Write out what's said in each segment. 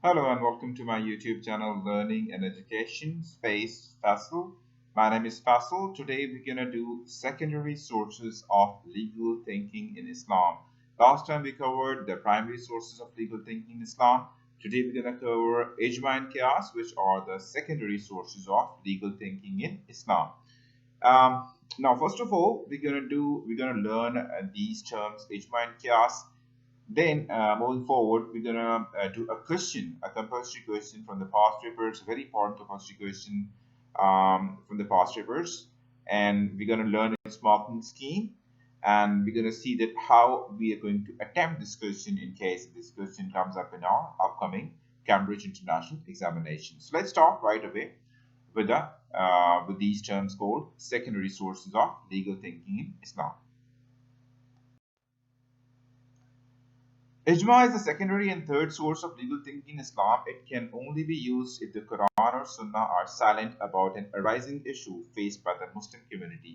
Hello and welcome to my YouTube channel Learning and Education Space Faisal. My name is Faisal. Today we're gonna do secondary sources of legal thinking in Islam. Last time we covered the primary sources of legal thinking in Islam. Today we're gonna cover Ijma and Qiyas, which are the secondary sources of legal thinking in Islam. Now, first of all, we're gonna learn these terms Ijma and Qiyas. Then, moving forward, we're gonna do a compulsory question from the past papers, a very important compulsory question from the past papers, and we're gonna learn its marking scheme, and we're gonna see that how we are going to attempt this question in case this question comes up in our upcoming Cambridge International examination. So let's start right away with these terms called secondary sources of legal thinking in Islam. Ijma is the secondary and third source of legal thinking in Islam. It can only be used if the Quran or Sunnah are silent about an arising issue faced by the Muslim community.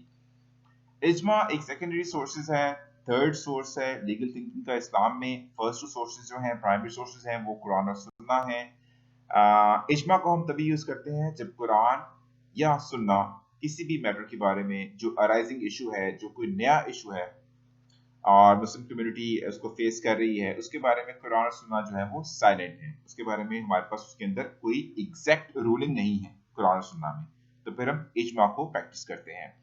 इजमा एक secondary sources है, third source है legal thinking का इस्लाम में. First two sources जो हैं, primary sources हैं, वो कुरान और सुन्ना हैं. इजमा को हम तभी यूज करते हैं जब कुरान या सुन्ना किसी भी मैटर के बारे में जो अराइजिंग इशू है, जो कोई नया इशू है और मुस्लिम कम्युनिटी उसको फेस कर रही है, उसके बारे में कुरान और सुन्ना जो है वो साइलेंट है. उसके बारे में हमारे पास उसके अंदर कोई एग्जैक्ट रूलिंग नहीं है कुरान और सुन्ना में, तो फिर हम इजमा को प्रैक्टिस करते हैं.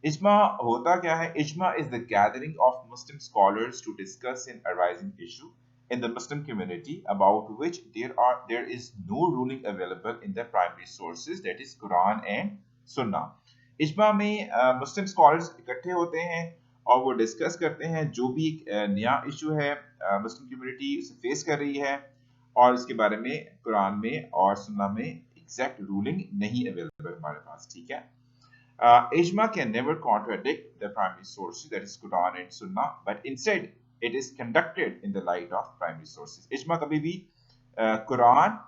इजमा होता क्या है? इजमा is the gathering of Muslim scholars to discuss an arising issue in the Muslim community about which there is no ruling available in the primary sources, that is Quran and Sunnah. इजमा में मुस्लिम scholars इकट्ठे होते हैं और वो discuss करते हैं जो भी एक नया इशू है मुस्लिम कम्युनिटी उसे फेस कर रही है, और इसके बारे में कुरान में और सुन्ना में एग्जैक्ट रूलिंग नहीं अवेलेबल हमारे पास. ठीक है. Ijma can never contradict the primary sources, that is Quran and Sunnah, but instead it is conducted in the light of primary sources. Ijma कभी भी कुरान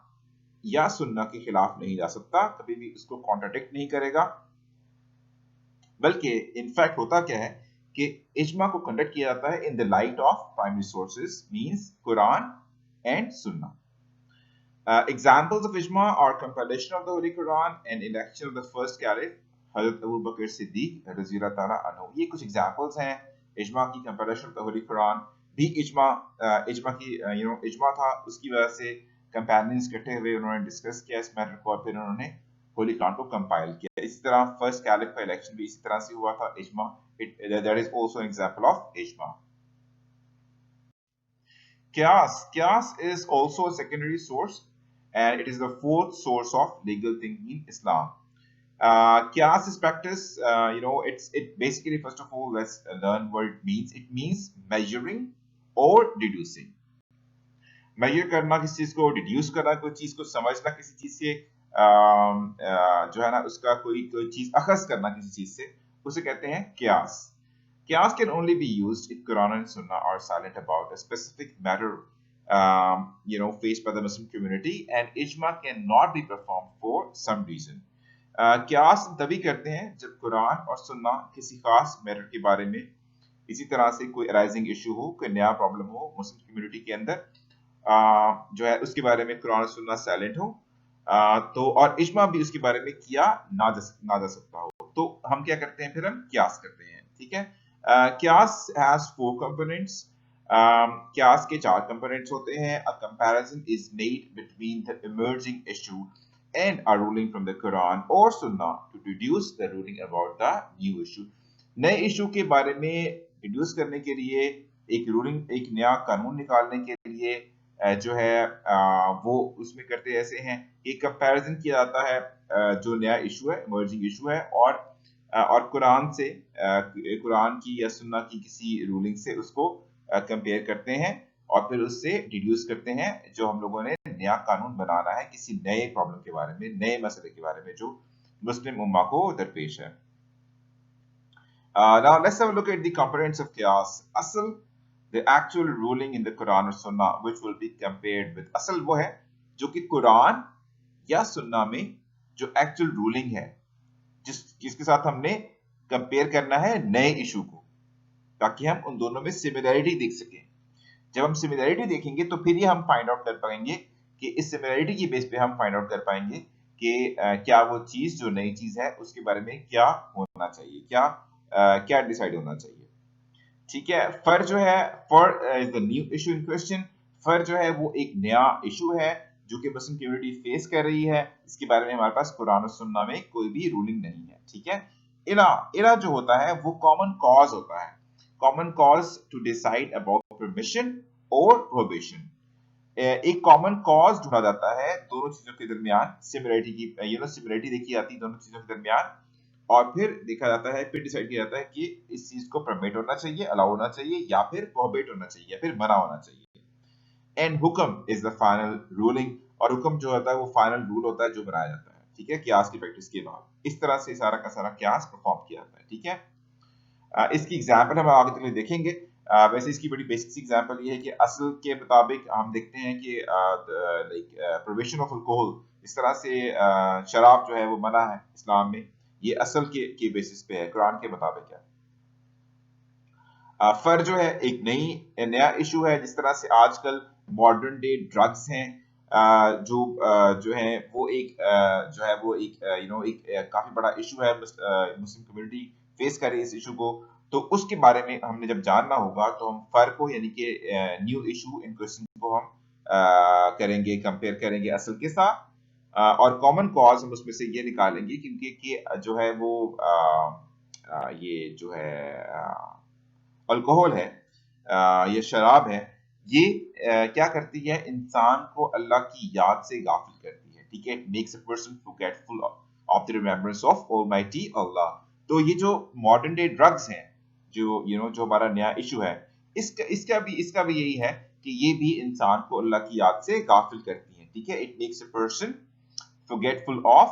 या सुन्ना के खिलाफ नहीं जा सकता, कभी भी उसको कॉन्ट्राडिक्ट नहीं करेगा, बल्कि इनफैक्ट होता क्या है कि इजमा को कंडक्ट किया जाता है इन the light of primary sources, means Quran and सुन्ना. Examples of ijma are compilation of the Holy Quran and election of the first caliph हजरत अबू बकर सिद्दीक रज़ी अल्लाह ताला अन्हु. ये कुछ एग्जांपल्स हैं इजमा की. Comparison of the Holi Quran भी इजमा की इजमा था, उसकी वजह से कंपेनियंस इकट्ठे हुए, उन्होंने डिस्कस किया इस मैटर को और फिर उन्होंने होली कुरान को कंपाइल किया. इसी तरह फर्स्ट कैलिफ का इलेक्शन भी इसी तरह से हुआ था. इजमा that is also an example of इजमा. Qiyas is also a secondary source and it is the fourth source of legal thinking in Islam. Qiyas is practice, it basically, first of all, let's learn what it means. It means measuring or deducing. Measure करना किसी चीज को, deduce करना कोई चीज को, समझना किसी चीज से, जो है ना उसका कोई चीज अखज करना किसी चीज से, उसे कहते हैं qiyas. Qiyas can only be used if Quran and Sunnah are silent about a specific matter, faced by the Muslim community, and ijma cannot be performed for some reason. क्यास तभी करते हैं जब कुरान और सुन्ना किसी खास मैटर के बारे में, इसी तरह से कोई अराइजिंग इशू हो, कोई नया प्रॉब्लम हो मुस्लिम कम्युनिटी के अंदर, जो है उसके बारे में कुरान और सुन्ना साइलेंट हो, तो और इजमा भी उसके बारे में किया ना जा सकता हो, तो हम क्या करते हैं, फिर हम क्यास करते हैं. ठीक है. क्यास हैज 4 कंपोनेंट्स. क्यास के 4 कंपोनेंट्स होते हैं. A comparison is made between the emerging issue and a ruling from the Quran or Sunnah to deduce the ruling about the new issue. नए इशू के बारे में डिड्यूस करने के लिए, एक रूलिंग, एक नया कानून निकालने के लिए जो है वो उसमें करते ऐसे हैं, एक कंपैरिजन किया जाता है जो नया इशू है, इमर्जिंग इशू है, और कुरान से, कुरान की या सुन्ना की किसी रूलिंग से उसको कंपेयर करते हैं और फिर उससे डिड्यूस करते हैं जो हम लोगों ने नया कानून बनाना है किसी नए प्रॉब्लम के बारे में, नए मसले के बारे में जो मुस्लिम उम्मा को दरपेश है. Now let's have a look at the components of qiyas. Asl, the actual ruling in the Quran or Sunnah which will be compared with. Asl वो है जो कि कुरान या सुन्ना में जो एक्चुअल रूलिंग है, जिसके साथ हमने कंपेयर करना है नए इशू को, ताकि हम उन दोनों में सिमिलरिटी देख सकें. जब हम सिमिलरिटी देखेंगे तो फिर ही हम फाइंड आउट कर पाएंगे कि इस सिमिलरिटी की बेस पे हम फाइंड आउट कर पाएंगे कि क्या वो चीज जो नई चीज है उसके बारे में क्या होना चाहिए, क्या डिसाइड होना चाहिए। ठीक है, फर जो है, फर is the new issue in question. फर जो है वो एक नया इशू है जो कि मुस्लिम कम्युनिटी फेस कर रही है, इसके बारे में हमारे पास कुरान और सुन्ना में कोई भी रूलिंग नहीं है। ठीक है, इला इला जो होता है वो कॉमन कॉज होता है, common cause to decide about permission और प्रोहिबिशन। एक कॉमन कॉज ढूंढा जाता है दोनों चीजों के दरमियान, सिमिलरिटी की सिमिलरिटी देखी जाती है दोनों चीजों के दरमियान, और फिर देखा जाता है, फिर डिसाइड किया जाता है कि इस चीज को परमिट होना चाहिए, अलाउ होना चाहिए, या फिर प्रोहिबिट होना चाहिए, या फिर मना होना चाहिए। एंड हुक्म इज द फाइनल रूलिंग, और हुक्म जो होता है वो फाइनल रूल होता है जो बनाया जाता है। ठीक है, कियास की प्रैक्टिस के बाद इस तरह से सारा का सारा कियास परफॉर्म किया जाता है। ठीक है, इसकी एग्जाम्पल हम आगे तक देखेंगे। वैसे इसकी बड़ी बेसिक एग्जाम्पल ये है कि असल के मुताबिक हम देखते हैं कि लाइक प्रोहिबिशन ऑफ अल्कोहल, इस तरह से शराब जो है वो मना है इस्लाम में, ये असल के बेसिस पे है, कुरान के मुताबिक है। फर जो है एक नया इशू है, जिस तरह से आजकल मॉडर्न डे ड्रग्स हैं, जो है वो एक जो है वो एक एक काफी बड़ा इशू है, मुस्लिम कम्युनिटी फेस कर रही है इस इशू को। तो उसके बारे में हमने जब जानना होगा तो हम फर को यानी कि न्यू इशू इन क्वेश्चन को हम करेंगे, कंपेयर करेंगे असल के साथ, और कॉमन कॉज हम उसमें से ये निकालेंगे क्योंकि कि जो है वो ये जो है अल्कोहल है, ये शराब है, ये क्या करती है, इंसान को अल्लाह की याद से गाफिल करती है। ठीक है, it makes a person forgetful of the remembrance of almighty अल्लाह। तो ये जो मॉडर्न डे ड्रग्स हैं, जो जो हमारा नया इशू है, इसका भी यही है कि ये भी इंसान को अल्लाह की याद से गाफिल करती है। ठीक है, it makes a person forgetful of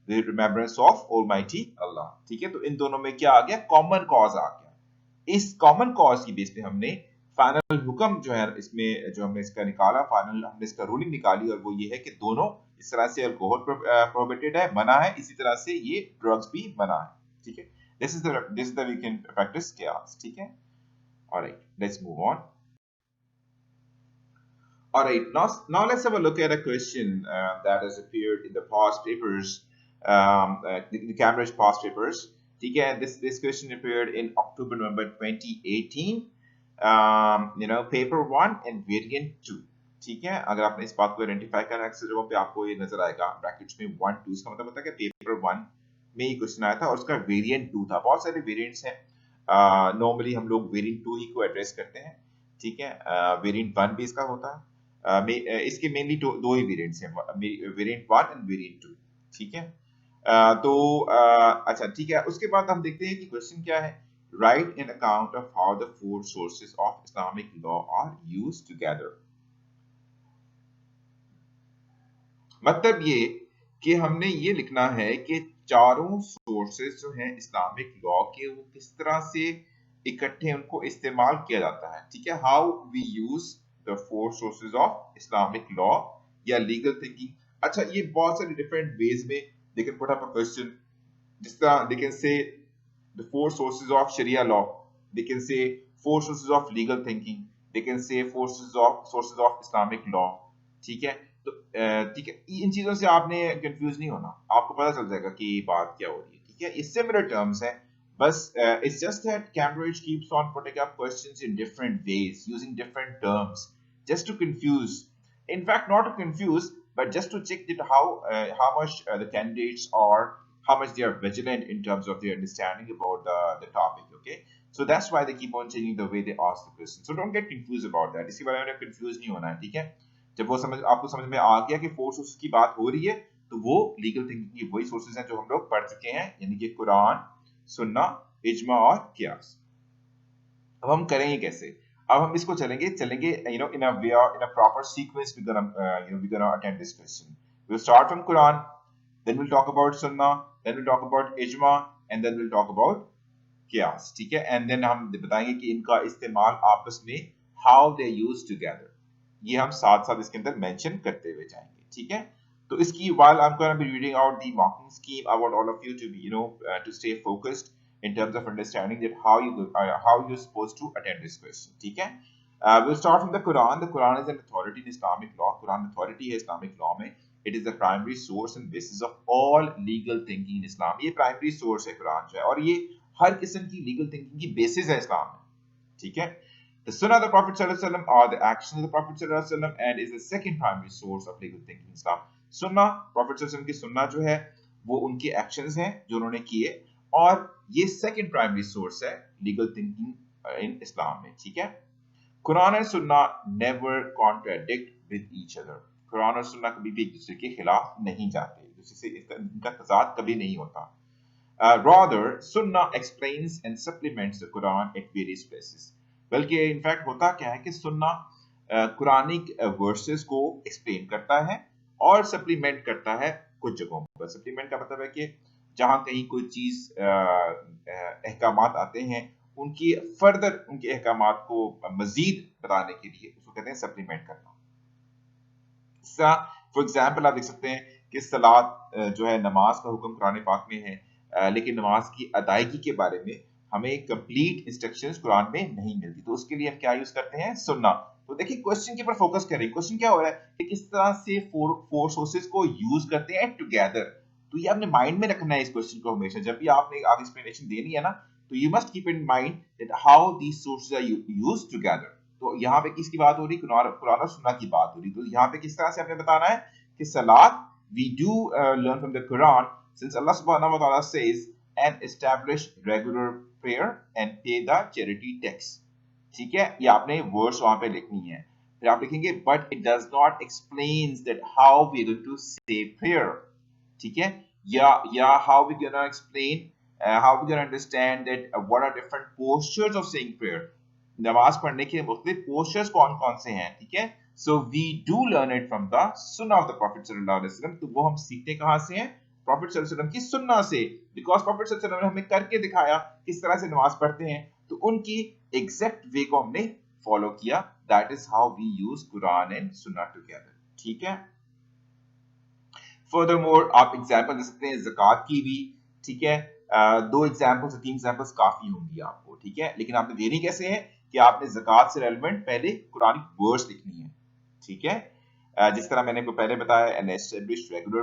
the remembrance of Almighty Allah। ठीक है, तो इन दोनों में क्या आ गया, कॉमन कॉज आ गया। इस कॉमन कॉज की बेस पे हमने फाइनल हुक्म जो है इसमें जो हमने इसका निकाला, फाइनल हमने इसका रूलिंग निकाली, और वो ये है कि दोनों इस तरह से अल्कोहल प्रोहिबिटेड है, मना है, इसी तरह से ये ड्रग्स भी मना है। ठीक है, this is the we can practice chaos। ठीक है, alright, let's move on. All right, now let's have a look at a question that has appeared in the past papers, the Cambridge past papers. ठीक है, this question appeared in October November 2018, paper 1 and variant 2। ठीक है, अगर आपने इस बात को identify करना है अक्सर जगहों पे आपको ये नजर आएगा ब्रैकेट्स में 1 2, इसका मतलब होता है कि पेपर 1 में ये क्वेश्चन आया था और उसका वेरिएंट 2 था। बहुत सारे वेरिएंट्स हैं, नॉर्मली हम लोग वेरिएंट 2 ही को एड्रेस करते हैं। ठीक है, वेरिएंट 1 भी इसका होता है। इसके मेनली दो ही वेरिएंट्स हैं, वेरिएंट 1 एंड वेरिएंट 2। ठीक है, अच्छा ठीक है, उसके बाद हम देखते हैं कि क्वेश्चन क्या है। Write an account of how the four sources of Islamic law are used together. मतलब ये कि हमने ये लिखना है कि चारों सोर्सेज जो हैं इस्लामिक लॉ के, वो किस तरह से इकट्ठे उनको इस्तेमाल किया जाता है। ठीक है, how we use the four sources of Islamic law या लीगल थिंकिंग। अच्छा, ये बहुत सारे डिफरेंट वेज में they can put up a question, जिस तरह they can say the four sources of Sharia law, they can say four sources of legal thinking, they can say sources of Islamic law। ठीक है, तो ठीक है, इन चीजों से आपने कंफ्यूज नहीं होना, आपको पता चल जाएगा कि बात क्या हो रही है। ठीक है, ये सिमिलर टर्म्स हैं, बस it's just that Cambridge keeps on putting up questions in different ways using different terms just to confuse, in fact not to confuse but just to check that how much the candidates are, how much they are vigilant in terms of their understanding about the topic। Okay, so that's why they keep on changing the way they ask the question, so don't get confused about that। इसके बारे में confuse नहीं होना है। ठीक है, जब वो आपको समझ में आ गया कि फोर सोर्सेज की बात हो रही है, तो वो लीगल थिंकिंग की वही सोर्सेज हैं जो हम लोग पढ़ चुके हैं, यानी कि कुरान, सुन्ना, इजमा और कियास। अब हम करेंगे कैसे, अब हम इसको चलेंगे in a proper sequence, we're gonna attend this question। We'll start from Quran, then we'll talk about Sunnah, then we'll talk about Ijma, and then we'll talk about Qiyas। ठीक है, and then हम बताएंगे कि इनका इस्तेमाल आपस में how they use together, ये हम साथ साथ इसके अंदर मेंशन करते हुए जाएंगे। ठीक है, तो इसकी while I'm going to be reading out the marking scheme, I want all of you to be to stay focused in terms of understanding that how you're supposed to attend this question। ठीक है, We'll start from the Quran. The Quran is an authority in Islamic law. Quran authority है Islamic law में. It is the primary source and basis of all legal thinking in Islam. ये primary source है कुरान जो है, और ये हर किस्म की legal thinking की basis है इस्लाम में. ठीक है? The Sunnah of the Prophet ﷺ are the actions of the Prophet ﷺ and is the second primary source of legal thinking in Islam. Sunnah, Prophet ﷺ की सुन्ना जो है वो उनके actions हैं जो उन्होंने किए, और ये second primary source है legal thinking in Islam में. ठीक है? कुरान और सुन्ना never contradict with each other. Quran और सुन्ना कभी भी एक दूसरे के खिलाफ नहीं जाते, एक दूसरे से इनका तजाद कभी नहीं होता. Rather, Sunnah explains and supplements the Quran at various places. बल्कि इनफैक्ट होता क्या है कि सुन्ना कुरानिक वर्सेस को एक्सप्लेन करता है और सप्लीमेंट करता है कुछ जगहों पर. सप्लीमेंट का मतलब है कि जहां कहीं कोई चीज अहकामात आते हैं, उनकी फर्दर उनके अहकामात को मजीद बताने के लिए उसको कहते हैं सप्लीमेंट करना. फॉर एग्जाम्पल आप देख सकते हैं कि सलात जो है, नमाज का हुक्म कुरान पाक में है, लेकिन नमाज की अदायगी के बारे में हमें कंप्लीट इंस्ट्रक्शंस कुरान में नहीं मिलती. तो उसके लिए हम क्या यूज करते हैं? सुन्ना. तो देखिए क्वेश्चन के ऊपर फोकस करें. क्वेश्चन क्या हो रहा है कि किस तरह से फोर सोर्सेज को यूज करते हैं टुगेदर. तो ये आपने माइंड में रखना है इस क्वेश्चन को हमेशा. जब भी आपने आगे एक्सप्लेनेशन देनी है ना, तो you must keep in mind that how these sources are used together. तो यहाँ पे किसकी बात हो रही? कुरान और सुन्ना की बात हो रही. तो यहाँ पे किस तरह से आपने बताना है कि सलात we do learn from the Quran, since Allah subhanahu wa ta'ala says and establish regular prayer and pay the charity tax. ठीक है, ये आपने वर्ड्स वहां पे लिखनी है. फिर आप लिखेंगे but it does not explains that how we are going to say prayer. ठीक है, या how we gonna explain how we gonna understand that what are different postures of saying prayer. नमाज पढ़ने के मुख्तलिफ पोस्चर्स कौन कौन से हैं. ठीक है, so we do learn it from the सुन्ना ऑफ द प्रॉफिट सल्लल्लाहु अलैहि वसल्लम. तो वो हम सीखते कहां से हैं? प्रॉफिट सल्लल्लाहु अलैहि वसल्लम की सुन्ना से. बिकॉज प्रॉफिट सल्लल्लाहु अलैहि वसल्लम ने हमें करके दिखाया किस तरह से नमाज पढ़ते हैं, तो उनकी एग्जैक्ट वे को हमने फॉलो किया. That is how we use Quran and सुन्ना टुगेदर. ठीक है, फर्दरमोर आप एग्जांपल दे सकते हैं ज़कात की भी. ठीक है, दो एग्जांपल्स तीन एग्जांपल्स काफी होंगी आपको. ठीक है, लेकिन आपने देनी कैसे है कि आपने ज़कात से रेलेवेंट पहले कुरानिक वर्ड्स लिखनी है. ठीक है, जिस तरह मैंने आपको पहले बताया, and establish regular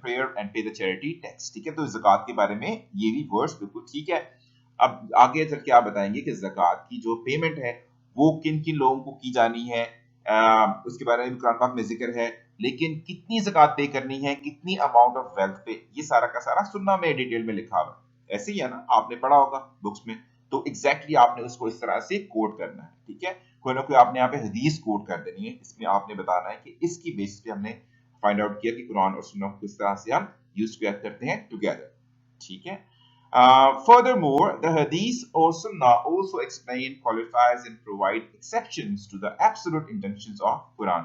prayer and पे द चैरिटी टैक्स. ठीक है, तो ज़कात के बारे में ये भी वर्ड्स बिल्कुल ठीक है. अब आगे चल के आप बताएंगे कि ज़कात की जो पेमेंट है वो किन किन लोगों को की जानी है, उसके बारे में भी कुरान पाक में जिक्र है. लेकिन कितनी ज़कात पे करनी है, कितनी अमाउंट ऑफ वेल्थ पे, ये सारा का सारा सुन्ना में डिटेल में लिखा हुआ है. ऐसे ही है ना, आपने पढ़ा होगा बुक्स में. तो एग्जैक्टली आपने उसको इस तरह से कोट करना है. ठीक है, कोई ना कोई आपने यहाँ पे हदीस कोट कर देनी है. इसमें आपने बताना है कि इसकी बेसिस पे हमने फाइंड आउट किया कि कुरान और सुन्ना को किस तरह से हम यूज करते हैं टुगेदर. ठीक है, furthermore, the hadith or sunnah also explain, qualifies and provide exceptions to the absolute intentions of Quran.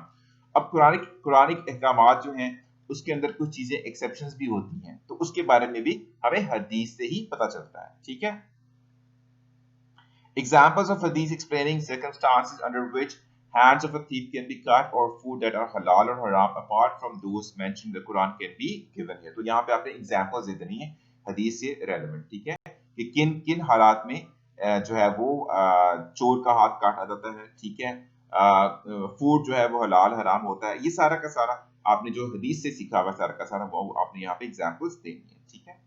अब कुरानिक अहकामात जो हैं उसके अंदर कुछ चीजें एक्सेप्शंस भी होती हैं, तो उसके बारे में भी हमें हदीस से ही पता चलता है. ठीक है, examples of hadith explaining circumstances under which hands of a thief can be cut or food that are halal or haram apart from those mentioned in the Quran can be given here. तो यहाँ पे आपने examples दे देनी है हदीस से relevant. ठीक है, कि किन किन हालात में जो है वो चोर का हाथ काटा जाता है. ठीक है, फूड जो है वो हलाल हराम होता है. ये सारा का सारा आपने जो हदीस से सीखा हुआ सारा का सारा वो आपने यहाँ पे एग्जांपल्स देनी है. ठीक है,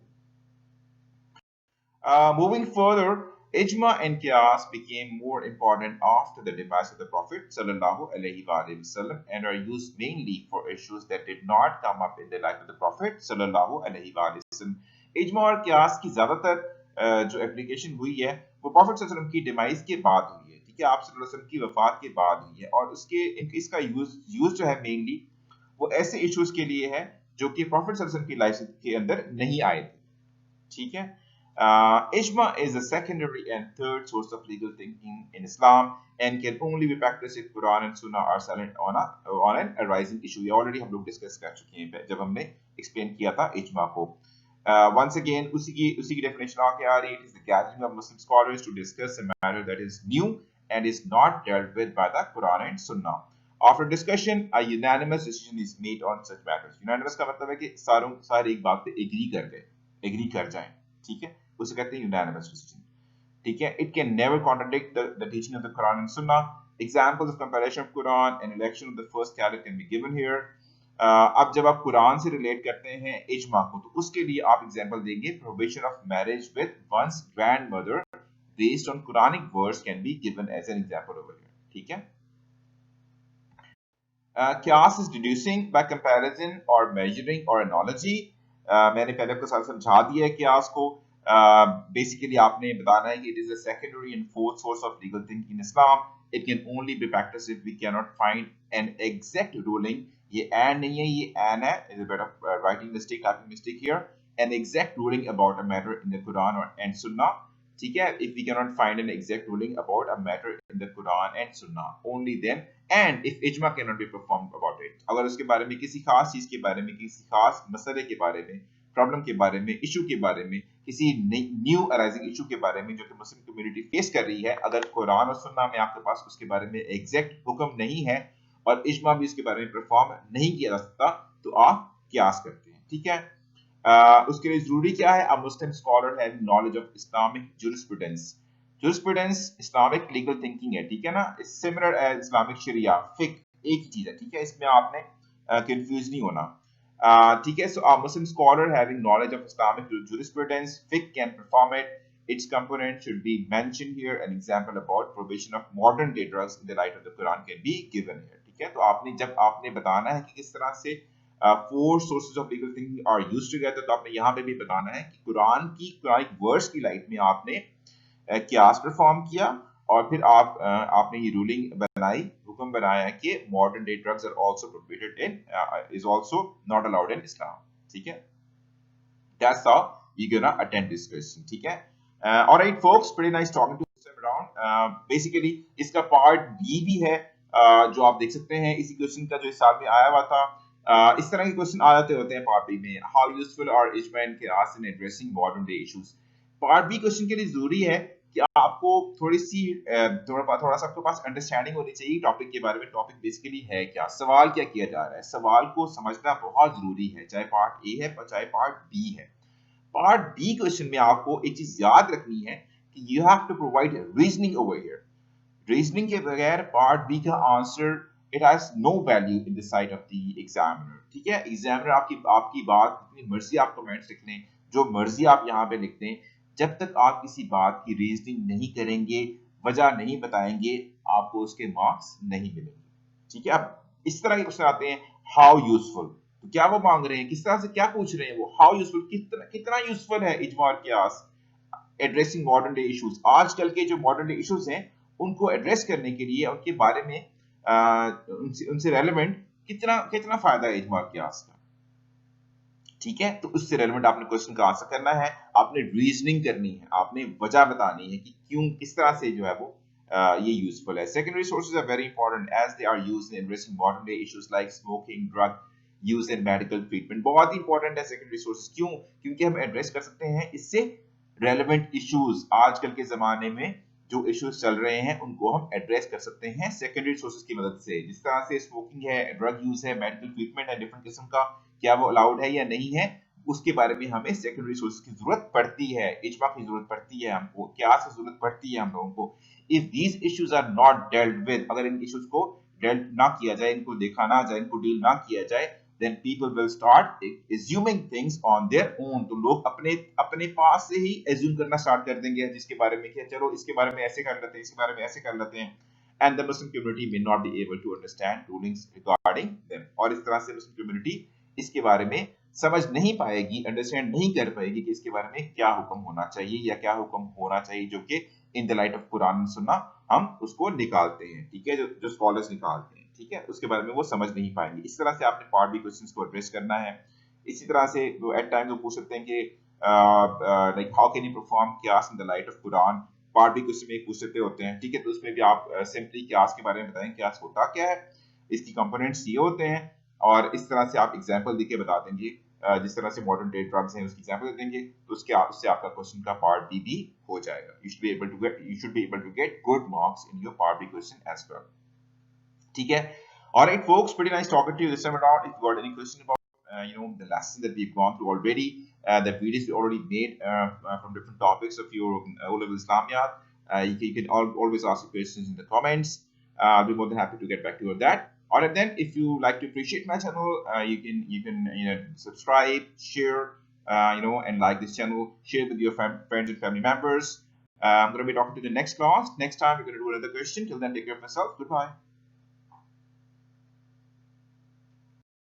moving further, ijma and qiyas became more important after the demise of the Prophet sallallahu alaihi wasallam and are used mainly for issues that did not come up in the life of the Prophet sallallahu alaihi wasallam. इजमा और कियास की ज्यादातर जो application हुई है वो profit सल्लल्लाहु अलैहि वसल्लम की डिमाइस के बाद हुई है. ठीक है, आप सल्लल्लाहु अलैहि वसल्लम की वफात के बाद हुई है, और इसका यूज जो है मेनली वो ऐसे इश्यूज के लिए है जो कि प्रॉफिट सल्लल्लाहु अलैहि वसल्लम की लाइफ के अंदर नहीं आए थे. ठीक है, ijma is a secondary and third source of legal thinking in Islam and can only be practiced if Quran and Sunnah are silent on an arising issue. ये already हम लोग डिस्कस कर चुके हैं जब हमने एक्सप्लेन किया था इजमा को. Once again उसी की डेफिनेशन आके आ रही है. It is the gathering of Muslim scholars to discuss a matter that is new and is not dealt with by the Quran and Sunnah. After discussion, a unanimous decision is made on such matters. Unanimous का मतलब है कि सारे एक बात पे agree कर जाएं. ठीक है, उसे कहते हैं यूनानिमस डिसीजन. ठीक है, it can never contradict the teaching of the Quran and सुन्ना. Examples of comparison of Quran and election of the first caliph can be given here. अब जब आप कुरान से रिलेट करते हैं इजमा को, तो उसके लिए आप एग्जांपल देंगे prohibition of marriage with one's grandmother based on Quranic verse can be given as an example over here. ठीक है. Qiyas is deducing by comparison or measuring or analogy. मैंने पहले आपको साथ समझा दिया है qiyas को. Basically आपने बताना है कि it is a secondary and fourth source of legal thinking in Islam. It can only be practiced if we cannot find an exact ruling. ये and नहीं है, ये and है. Is a bit of writing mistake, typing mistake here. An exact ruling about a matter in the Quran or and Sunnah. ठीक है. If we cannot find an exact ruling about a matter in the Quran and Sunnah, only then. And if ijma cannot be performed about it, अगर उसके बारे में किसी खास चीज के बारे में, किसी खास मसले के बारे में, प्रॉब्लम के बारे में, इशू के बारे में, किसी न्यू अराइजिंग इशू के बारे में जो कि मुस्लिम कम्युनिटी फेस कर रही है, अगर कुरान और सुन्ना में आपके पास उसके बारे में एग्जैक्ट हुक्म नहीं है और इजमा भी उसके बारे में परफॉर्म नहीं किया जा सकता, तो आप कियास करते हैं. ठीक है. उसके लिए जरूरी क्या है? A Muslim scholar having knowledge of Islamic jurisprudence. Jurisprudence Islamic legal thinking है. ठीक है ना. सिमिलर इस्लामिक शरिया, फिक एक ही चीज है. ठीक है. इसमें आपने कंफ्यूज नहीं होना. ठीक है. So a Muslim scholar having knowledge of Islamic jurisprudence, फिक can perform it. Its component should be mentioned here. An example about prohibition of modern day drugs in the light of the Quran can be given here. ठीक है. तो आपने जब आपने बताना है कि किस तरह से four sources of legal thinking are used together, तो आपने यहाँ पे भी बताना है कि कुरान की कुरानिक वर्स की लाइट में आपने कियास परफॉर्म किया और फिर आपने ये रूलिंग बनाई, हुक्म बनाया कि modern day drugs are also prohibited in is also not allowed in Islam. ठीक है. That's how you gonna attend this question. ठीक है. Alright folks, pretty nice talking to this time around. Basically इसका part B भी है जो आप देख सकते हैं इसी क्वेश्चन का जो इस साल में आया हुआ था. इस तरह के क्वेश्चन आ जाते होते हैं पार्ट बी में. हाउ यूजफुल आर इजमा एंड कियास in addressing modern day issues. Part B question के लिए जरूरी है कि आपको थोड़ी सी थोड़ा सा आपके पास अंडरस्टैंडिंग होनी चाहिए टॉपिक के बारे में. टॉपिक बेसिकली है क्या, सवाल क्या किया जा रहा है, सवाल को समझना बहुत जरूरी है, चाहे पार्ट ए है चाहे पार्ट बी है. पार्ट बी क्वेश्चन में आपको एक चीज याद रखनी है कि you have to provide reasoning over here. Reasoning के बगैर पार्ट बी का answer it has no value in the sight of the examiner. ठीक है. एग्जामिनर आपकी बात जितनी मर्जी आप कमेंट्स लिख लें, जो मर्जी आप यहाँ पे लिख दें, जब तक आप किसी बात की रीजनिंग नहीं करेंगे, वजह नहीं बताएंगे, आपको उसके मार्क्स नहीं मिलेंगे. ठीक है. अब इस तरह के क्वेश्चन आते हैं. हाउ यूजफुल, तो क्या वो मांग रहे हैं, किस तरह से क्या पूछ रहे हैं वो. हाउ यूजफुल, कितना यूजफुल है इजमा और कियास एड्रेसिंग मॉडर्न डे इश्यूज. आजकल के जो मॉडर्न डे इश्यूज हैं उनको एड्रेस करने के लिए, उनके बारे में उनसे रेलेवेंट कितना कितना फायदा है इजमा और कियास का. ठीक है. तो उससे रेलेवेंट आपने क्वेश्चन का आंसर करना है, आपने रीजनिंग करनी है, आपने वजह बतानी है कि क्यों, किस तरह से जो है वो ये यूजफुल है. Secondary sources are very important as they are used in addressing modern day issues like smoking, drug use in medical treatment. बहुत ही इंपॉर्टेंट है सेकेंडरी सोर्सेज. क्यों? क्योंकि हम एड्रेस कर सकते हैं इससे रेलेवेंट इश्यूज. आजकल के जमाने में जो इश्यूज चल रहे हैं उनको हम एड्रेस कर सकते हैं सेकेंडरी सोर्सेज की मदद से. जिस तरह से स्मोकिंग है, ड्रग यूज है, मेडिकल ट्रीटमेंट है डिफरेंट किस्म का, क्या वो अलाउड है या नहीं है, उसके बारे में हमें सेकेंडरी सोर्सेज की जरूरत पड़ती है, इजमा की जरूरत पड़ती है हमको, कियास की जरूरत पड़ती है हम लोगों को. If these issues are not dealt with, अगर इन इश्यूज को डेल्ट ना किया जाए, इनको देखा ना जाए, इनको डील ना किया जाए, then people will start assuming things on their own. तो लोग अपने पास से ही assume करना start कर देंगे जिसके बारे में कि चलो इसके बारे में ऐसे कर लेते हैं, इसके बारे में ऐसे कर लेते हैं. And the Muslim community may not be able to understand rulings regarding them. और इस तरह से Muslim community इसके बारे में समझ नहीं पाएगी, अंडरस्टैंड नहीं कर पाएगी कि इसके बारे में क्या हुक्म होना चाहिए या क्या हुक्म होना चाहिए, जो कि इन द लाइट ऑफ कुरान सुन्ना हम उसको निकालते हैं. ठीक है. जो स्कॉलर्स निकालते हैं. ठीक है. उसके बारे में वो समझ नहीं पाएंगे. इस तरह से आपने पार्ट बी क्वेश्चंस को एड्रेस करना है. इसी तरह से वो एट टाइम्स वो पूछ सकते हैं कि like how can you perform कियास in the light of Quran. Part B question में पूछ सकते होते हैं. ठीक है. तो उसमें भी आप सिंपली कियास के बारे में बताएं, कियास होता क्या है, इसकी कंपोनेंट्स ये होते हैं, और इस तरह से आप एग्जांपल देके बता देंगे. जिस तरह से मॉडर्न डे ड्रग्स हैं उसकी एग्जांपल दे देंगे, तो उससे आपका क्वेश्चन का पार्ट बी भी हो जाएगा. You should be able to get good marks in your part B question as well. ठीक है. Alright, folks, pretty nice talking to you this time around. If you got any question about the lesson that we've gone through already, the videos we already made from different topics of your O-level Islamiyat, you can always ask your questions in the comments. I'll be more than happy to get back to you on that. All right, then, if you like to appreciate my channel, you can subscribe, share, and like this channel. Share with your friends and family members. I'm going to be talking to the next class. Next time, we're going to do another question. Till then, take care of yourself. Goodbye.